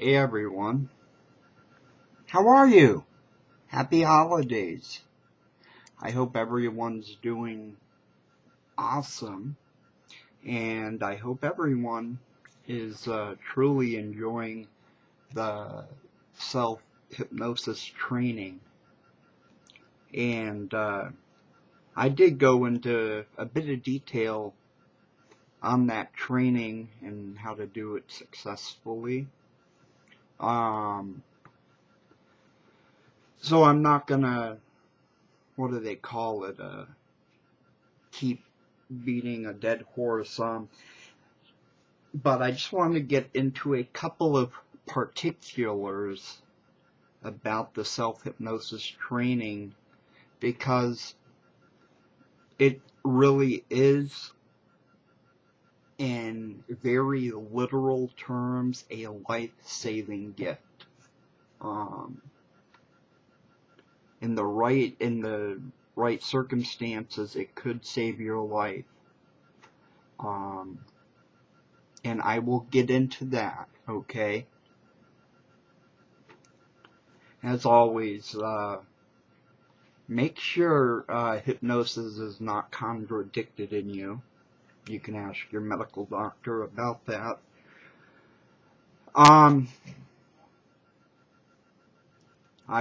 Hey everyone, how are you? Happy holidays. I hope everyone's doing awesome, and I hope everyone is truly enjoying the self-hypnosis training. And I did go into a bit of detail on that training and how to do it successfully. So I'm not gonna, what do they call it, keep beating a dead horse, but I just wanted to get into a couple of particulars about the self-hypnosis training, because it really is, in very literal terms, a life-saving gift. In the right circumstances, it could save your life. And I will get into that, okay? As always, make sure hypnosis is not contradicted in you. You can ask your medical doctor about that. I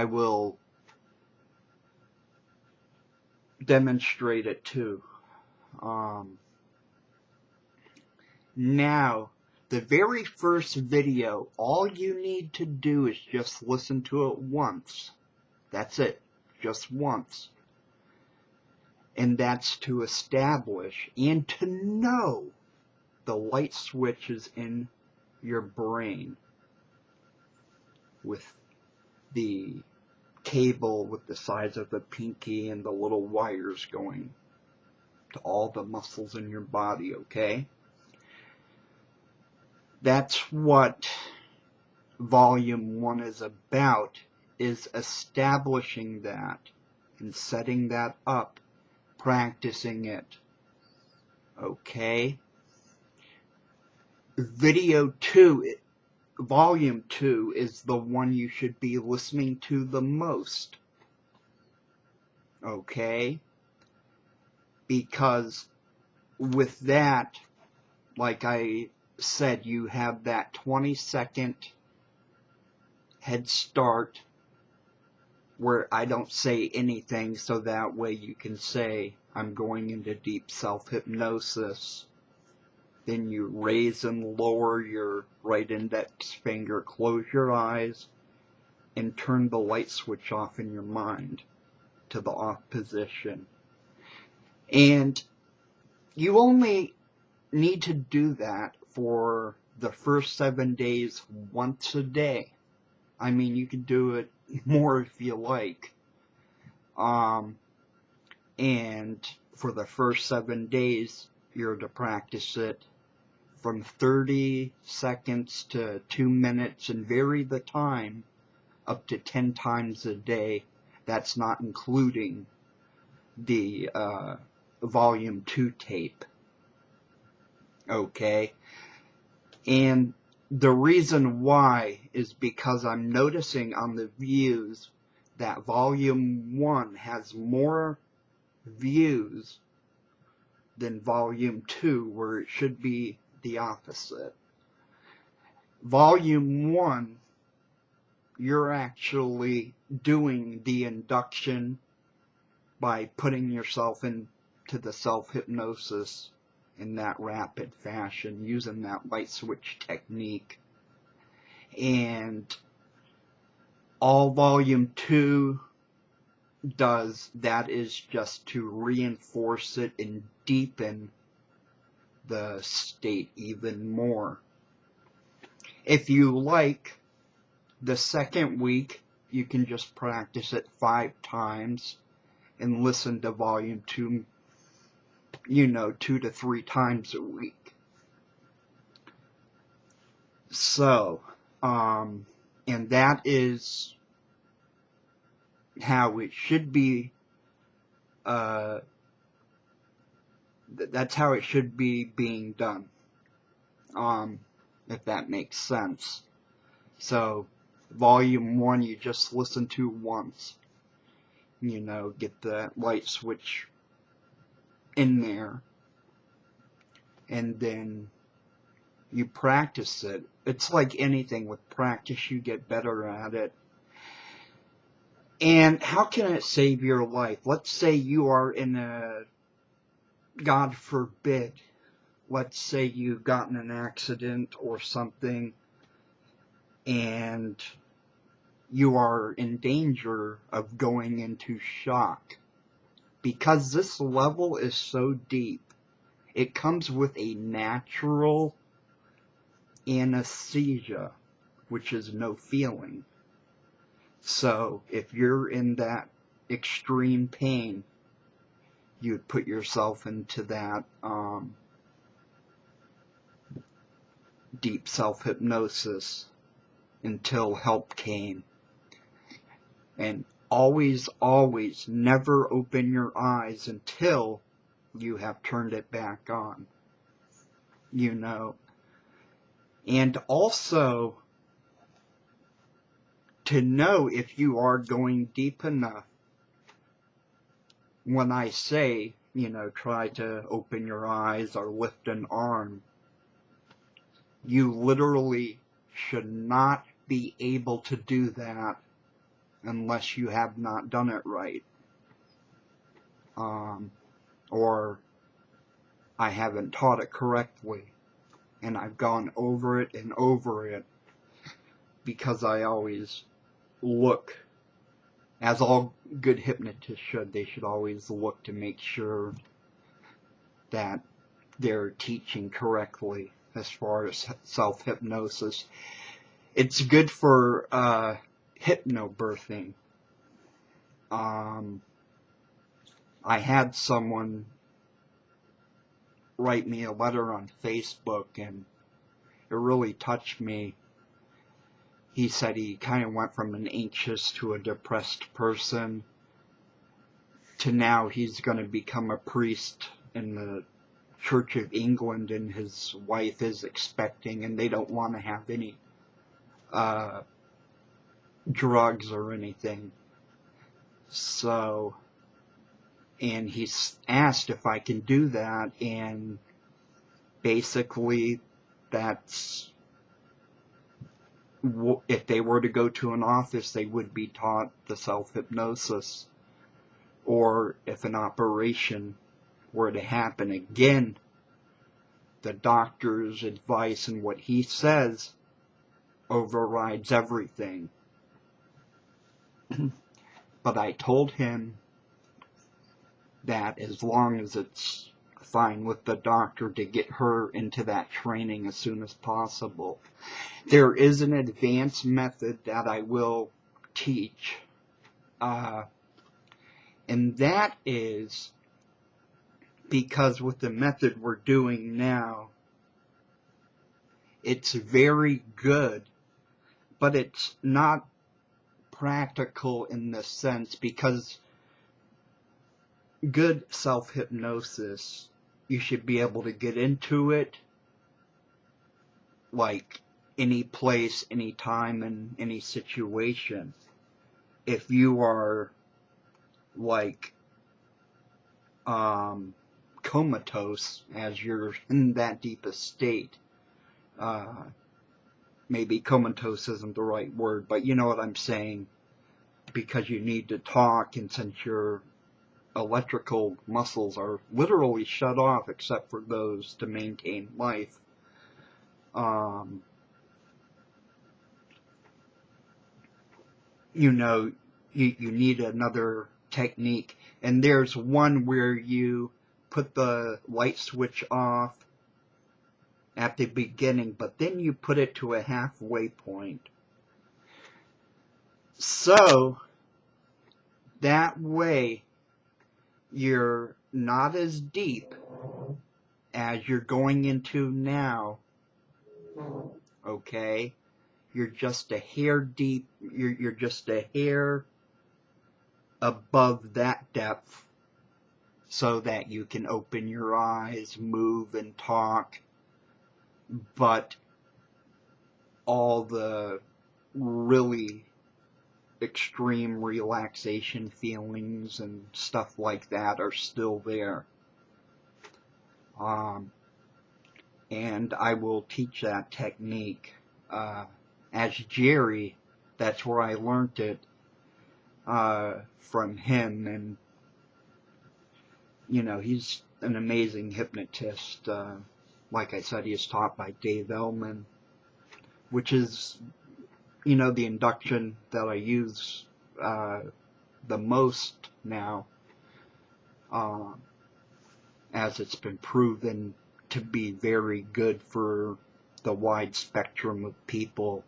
will demonstrate it too. Now, the very first video, all you need to do is just listen to it once. That's it, just once. And that's to establish and to know the light switches in your brain with the cable with the size of the pinky and the little wires going to all the muscles in your body, okay? That's what volume 1 is about, is establishing that and setting that up, practicing it, okay? Video 2, volume 2 is the one you should be listening to the most, okay? Because with that, like I said, you have that 20-second head start where I don't say anything, so that way you can say, I'm going into deep self-hypnosis. Then you raise and lower your right index finger, close your eyes, and turn the light switch off in your mind to the off position. And you only need to do that for the first 7 days once a day. I mean, you can do it more if you like. And for the first 7 days, you're to practice it from 30 seconds to 2 minutes, and vary the time up to 10 times a day. That's not including the volume 2 tape. Okay? And the reason why is because I'm noticing on the views that volume 1 has more views than volume 2, where it should be the opposite. Volume 1, you're actually doing the induction by putting yourself into the self-hypnosis in that rapid fashion, using that light switch technique. And all volume 2 does, that is just to reinforce it and deepen the state even more. If you like, the second week, you can just practice it 5 times and listen to volume 2, 2 to 3 times a week. So, and that is how it should be, that's how it should be being done, if that makes sense. So, volume 1 you just listen to once. You know, get the light switch in there. And then you practice it. It's like anything, with practice you get better at it. And how can it save your life? Let's say you are in a, God forbid, let's say you got in an accident or something, and you are in danger of going into shock. Because this level is so deep, it comes with a natural anesthesia, which is no feeling. So if you're in that extreme pain, you'd put yourself into that deep self-hypnosis until help came. And always, always never open your eyes until you have turned it back on. You know. And also, to know if you are going deep enough, when I say, you know, try to open your eyes or lift an arm, you literally should not be able to do that unless you have not done it right. Or I haven't taught it correctly. And I've gone over it and over it, because I always look, as all good hypnotists should, they should always look to make sure that they're teaching correctly as far as self-hypnosis. It's good for hypnobirthing. I had someone write me a letter on Facebook, and it really touched me. He said he kind of went from an anxious to a depressed person to now he's going to become a priest in the Church of England, and his wife is expecting, and they don't want to have any drugs or anything. So, and he's asked if I can do that, and basically that's, if they were to go to an office, they would be taught the self-hypnosis. Or if an operation were to happen, again, the doctor's advice and what he says overrides everything. But I told him that as long as it's fine with the doctor, to get her into that training as soon as possible. There is an advanced method that I will teach, and that is because with the method we're doing now, it's very good, but it's not practical in the sense, because good self-hypnosis, you should be able to get into it like any place, any time, and any situation. If you are like comatose, as you're in that deepest state, maybe comatose isn't the right word, but you know what I'm saying, because you need to talk, and since your electrical muscles are literally shut off except for those to maintain life, you know, you need another technique. And there's one where you put the light switch off at the beginning, but then you put it to a halfway point. So that way you're not as deep as you're going into now, okay? You're just a hair deep, you're just a hair above that depth, so that you can open your eyes, move, and talk, but all the really extreme relaxation feelings and stuff like that are still there. And I will teach that technique. As Jerry, that's where I learned it from him, and you know, he's an amazing hypnotist. Like I said, he is taught by Dave Elman, which is, you know, the induction that I use the most now, as it's been proven to be very good for the wide spectrum of people.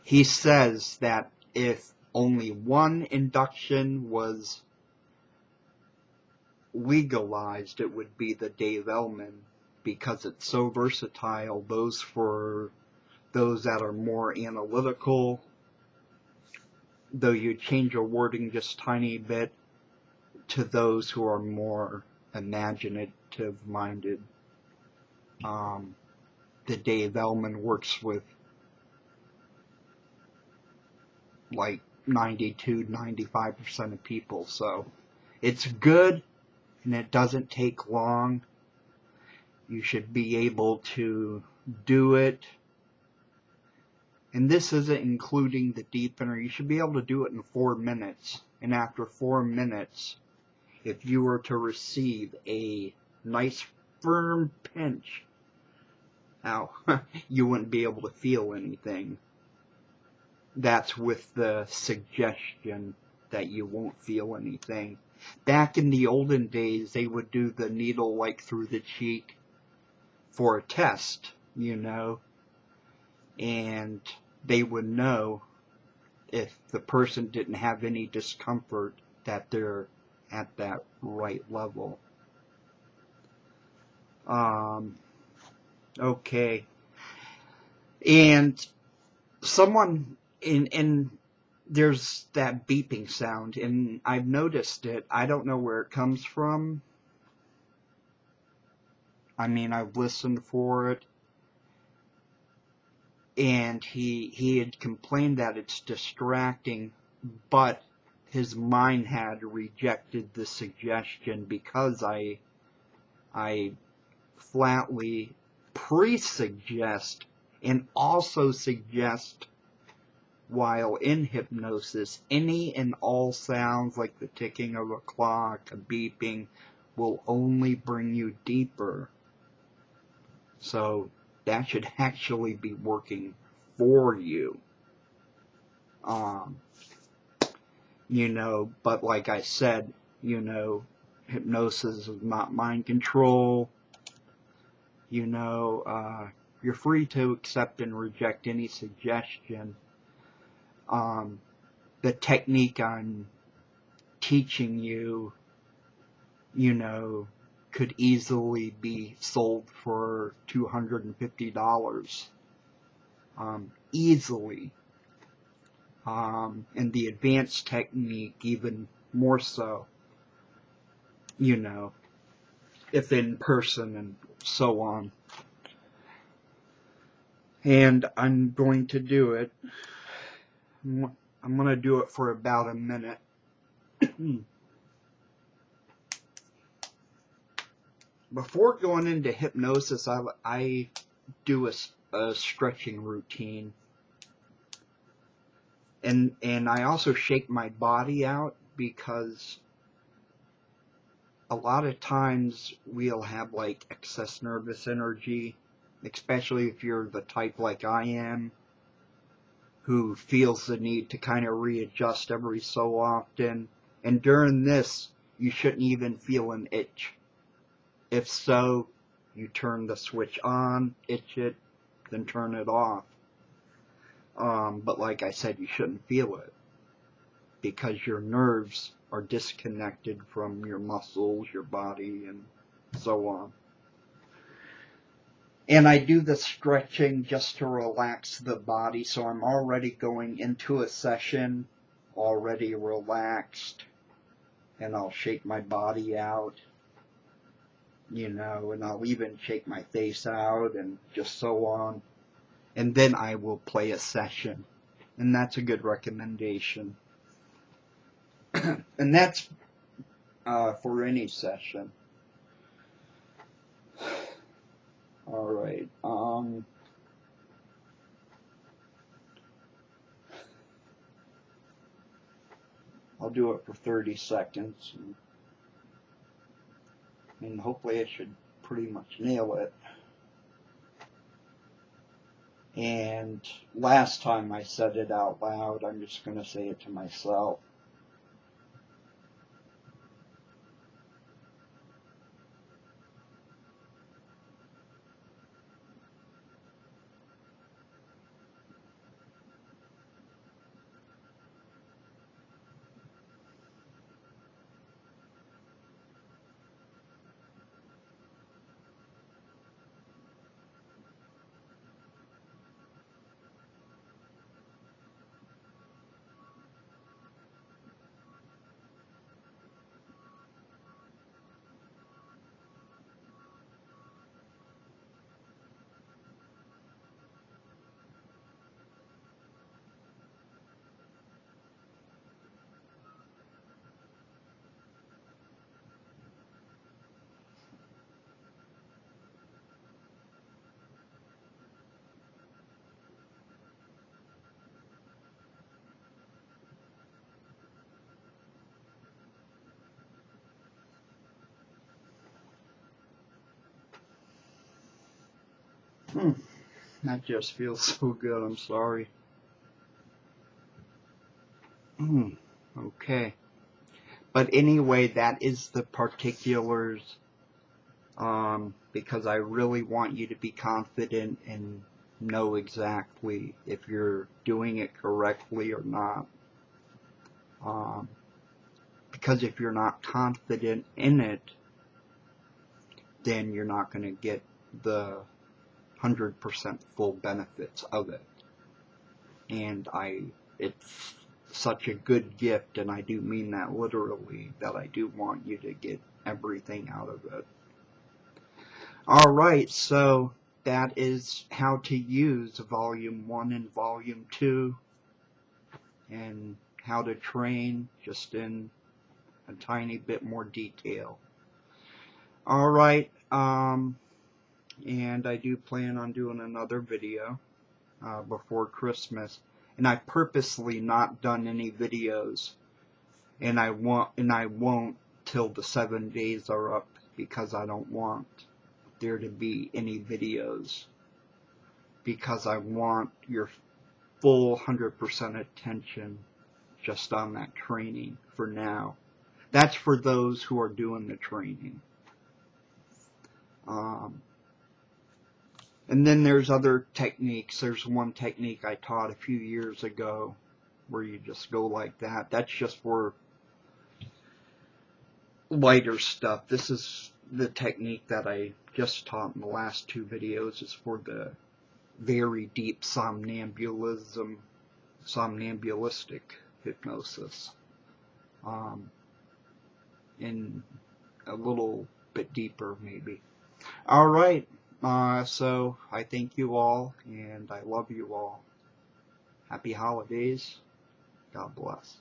He says that if only one induction was legalized, it would be the Dave Elman, because it's so versatile, both for those that are more analytical, though you change your wording just a tiny bit, to those who are more imaginative-minded. The Dave Elman works with like 92-95% of people, so it's good and it doesn't take long. You should be able to do it, and this isn't including the deepener. You should be able to do it in 4 minutes, and after 4 minutes, if you were to receive a nice firm pinch, now you wouldn't be able to feel anything. That's with the suggestion that you won't feel anything. Back in the olden days, they would do the needle like through the cheek for a test, you know, and they would know if the person didn't have any discomfort that they're at that right level. Okay. And someone in there's that beeping sound, and I've noticed it. I don't know where it comes from. I mean, I've listened for it, and he had complained that it's distracting, but his mind had rejected the suggestion because I flatly pre-suggest and also suggest, while in hypnosis, any and all sounds like the ticking of a clock, a beeping, will only bring you deeper. So that should actually be working for you. You know, but like I said, you know, hypnosis is not mind control. You know, you're free to accept and reject any suggestion. The technique I'm teaching you, you know, could easily be sold for $250. Easily. And the advanced technique even more so, you know, if in person and so on. And I'm going to do it. I'm going to do it for about a minute. Before going into hypnosis, I do a stretching routine. And I also shake my body out, because a lot of times we'll have like excess nervous energy, especially if you're the type like I am, who feels the need to kind of readjust every so often. And during this, you shouldn't even feel an itch. If so, you turn the switch on, itch it, then turn it off. But like I said, you shouldn't feel it, because your nerves are disconnected from your muscles, your body, and so on. And I do the stretching just to relax the body, so I'm already going into a session already relaxed, and I'll shake my body out, you know, and I'll even shake my face out, and just so on. And then I will play a session. And that's a good recommendation. And that's for any session. Alright, I'll do it for 30 seconds. And hopefully I should pretty much nail it. And last time I said it out loud, I'm just going to say it to myself. That just feels so good, I'm sorry. Okay. But anyway, that is the particulars, because I really want you to be confident and know exactly if you're doing it correctly or not. Because if you're not confident in it, then you're not going to get the 100% full benefits of it. And it's such a good gift, and I do mean that literally, that I do want you to get everything out of it. Alright, so that is how to use Volume 1 and Volume 2, and how to train just in a tiny bit more detail. Alright, and I do plan on doing another video before Christmas, and I purposely not done any videos, and I won't till the 7 days are up, because I don't want there to be any videos, because I want your full 100% attention just on that training for now. That's for those who are doing the training. And then there's other techniques. There's one technique I taught a few years ago where you just go like that. That's just for lighter stuff. This is the technique that I just taught in the last 2 videos. Is for the very deep somnambulistic hypnosis. And a little bit deeper maybe. Alright. So I thank you all, and I love you all. Happy holidays. God bless.